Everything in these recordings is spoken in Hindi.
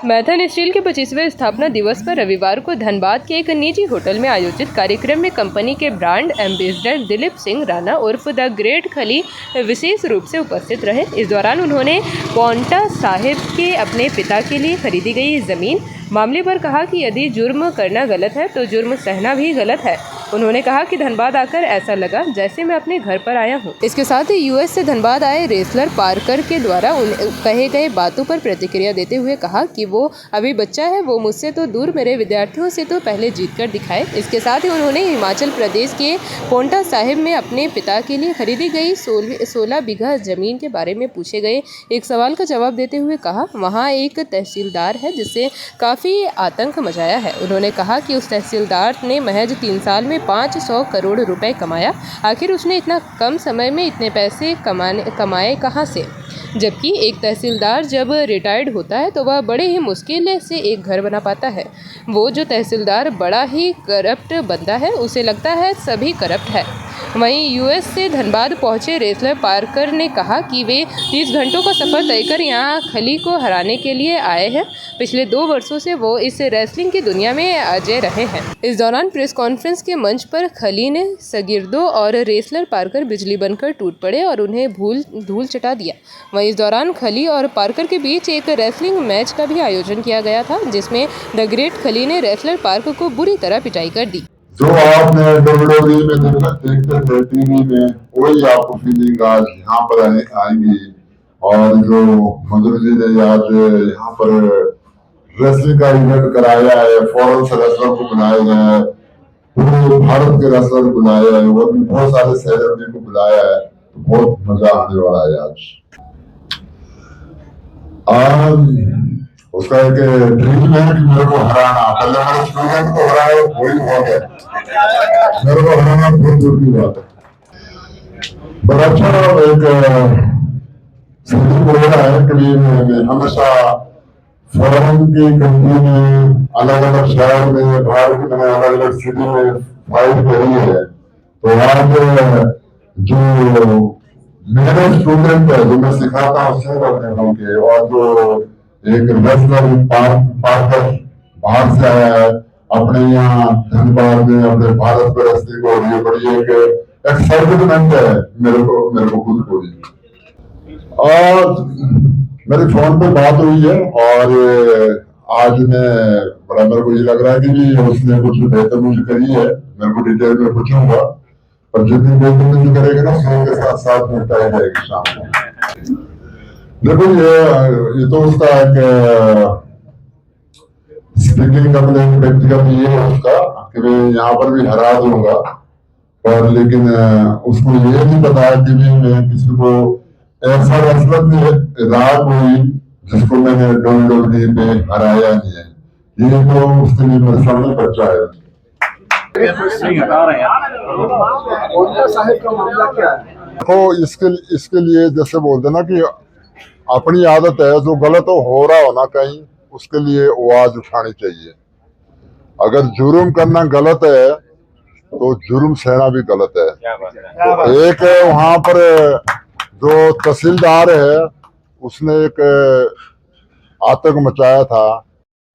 मैथन स्टील के 25वें स्थापना दिवस पर रविवार को धनबाद के एक निजी होटल में आयोजित कार्यक्रम में कंपनी के ब्रांड एम्बेसडर दिलीप सिंह राणा उर्फ द ग्रेट खली विशेष रूप से उपस्थित रहे। इस दौरान उन्होंने पौंटा साहिब के अपने पिता के लिए खरीदी गई जमीन मामले पर कहा कि यदि जुर्म करना गलत है तो जुर्म सहना भी गलत है। उन्होंने कहा कि धनबाद आकर ऐसा लगा जैसे मैं अपने घर पर आया हूं। इसके साथ ही यूएस से धनबाद आए रेसलर पार्कर के द्वारा कहे गए बातों पर प्रतिक्रिया देते हुए कहा कि वो अभी बच्चा है, वो मुझसे तो दूर मेरे विद्यार्थियों से तो पहले जीत कर दिखाए। इसके साथ ही उन्होंने हिमाचल प्रदेश के पौंटा साहिब में अपने पिता के लिए खरीदी गई 16 बीघा जमीन के बारे में पूछे गए एक सवाल का जवाब देते हुए कहा वहाँ एक तहसीलदार है जिससे काफ़ी आतंक मचाया है। उन्होंने कहा कि उस तहसीलदार ने महज 3 साल में 500 करोड़ रुपए कमाया। आखिर उसने इतना कम समय में इतने पैसे कमाए कहाँ से? जबकि एक तहसीलदार जब रिटायर्ड होता है तो वह बड़े ही मुश्किल से एक घर बना पाता है। वो जो तहसीलदार बड़ा ही करप्ट बंदा है उसे लगता है सभी करप्ट है। वहीं यूएस से धनबाद पहुंचे रेसलर पार्कर ने कहा कि वे 30 घंटों का सफ़र तय कर यहाँ खली को हराने के लिए आए हैं। पिछले 2 वर्षों से वो इस रेसलिंग की दुनिया में अजय रहे हैं। इस दौरान प्रेस कॉन्फ्रेंस के मंच पर खली ने शागिर्दों और रेसलर पार्कर बिजली बनकर टूट पड़े और उन्हें धूल चटा दिया। वहीं इस दौरान खली और पार्कर के बीच एक रेसलिंग मैच का भी आयोजन किया गया था जिसमें द ग्रेट खली ने रेसलर पार्कर को बुरी तरह पिटाई कर दी। जो आपने WWE में देखते थे टीवी में, वही आपको फीलिंग आज यहाँ पर आएंगी। और जो मधुर जी ने आज यहाँ पर रेसलिंग का इवेंट कराया है, फॉरेन से रेसलर को बुलाया गया है, पूरे भारत के रेसलर को बुलाया है और भी बहुत सारे सेलिब्रिटी को बुलाया है। तो बहुत मजा आने वाला है आज। उसका एक ड्रीम है कि मेरे को हराना, पहले मेरे स्टूडेंट को हराया वही बहुत है, मेरे को हराना बहुत दूर की बात है। बड़ा अच्छा एक सिंधी बोल रहा है कि मैं हमेशा फॉरेन की कंट्री में, अलग अलग शहर में, भारत में अलग अलग सिटी में फाइट करी है। तो आज जो मेरे स्टूडेंट है, जो मैं सिखाता हूँ के, और जो एक रेसलर पार्कर बाहर से आया है अपने यहाँ धनबाद में, अपने भारत में रेसलिंग हो रही है, बड़ी एक एक्साइटमेंट है मेरे को खुद को भी। और मेरे फोन पे बात हुई है और आज मेरे को ये लग रहा है कि उसने कुछ बेहतर मुझे करी है। मेरे को डिटेल में पूछूंगा, पर जितनी बेहतर मुझे करेगा ना उसके साथ साथ निपटाई जाएगी शाम को। देखो ये तो उसका एक स्पीकिंग अपने व्यक्तिगत ये है उसका कि मैं यहाँ पर भी हरा दूंगा, पर लेकिन उसको ये नहीं पता कि मैं किसी को ऐसा रेसलर नहीं राग हुई जिसको मैंने WWE पे हराया नहीं है। ये तो उसके लिए मेरे सामने बच्चा है। तो इसके लिए जैसे बोलते ना कि अपनी आदत है, जो गलत हो रहा हो ना कहीं, उसके लिए आवाज उठानी चाहिए। अगर जुर्म करना गलत है तो जुर्म सहना भी गलत है। तो एक वहाँ पर जो तहसीलदार है उसने एक आतंक मचाया था।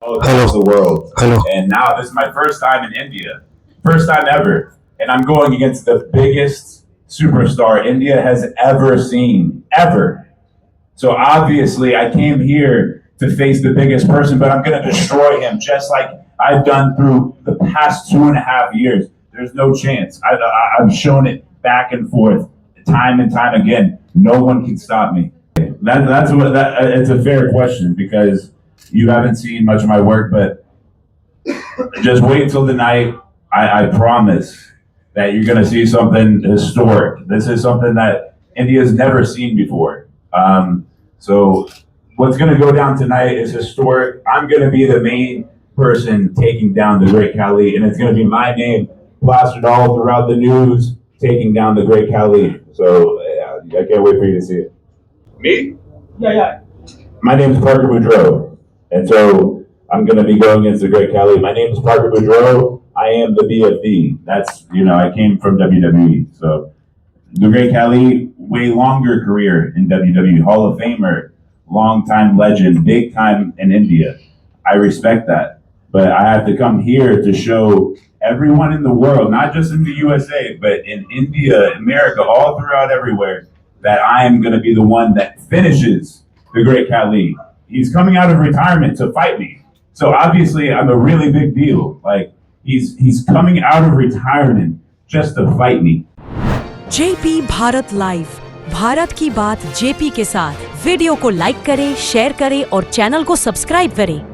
Hello. The world. Hello. And now this is my first time in India. First time ever. And I'm going against the biggest superstar India has ever seen. Ever. So obviously I came here to face the biggest person, but I'm going to destroy him just like I've done through the past 2.5 years. There's no chance. I've shown it back and forth time and time again. No one can stop me. It's a fair question because you haven't seen much of my work, but just wait till the night. I promise that you're going to see something historic. This is something that India's never seen before. So what's going to go down tonight is historic. I'm going to be the main person taking down the Great Khali, and it's going to be my name plastered all throughout the news, taking down the Great Khali. So I can't wait for you to see it. Me? Yeah. My name is Parker Boudreaux, and so I'm going to be going against the Great Khali. My name is Parker Boudreaux. I am the BFD. That's, I came from WWE. So the Great Khali, way longer career in WWE, Hall of Famer, long-time legend, big time in India. I respect that. But I have to come here to show everyone in the world, not just in the USA, but in India, America, all throughout everywhere, that I am going to be the one that finishes the great Kali. He's coming out of retirement to fight me. So obviously I'm a really big deal. Like he's coming out of retirement just to fight me. JP Bharat live, Bharat की बात जेपी के साथ। वीडियो को लाइक करें, शेयर करें और चैनल को सब्सक्राइब करें।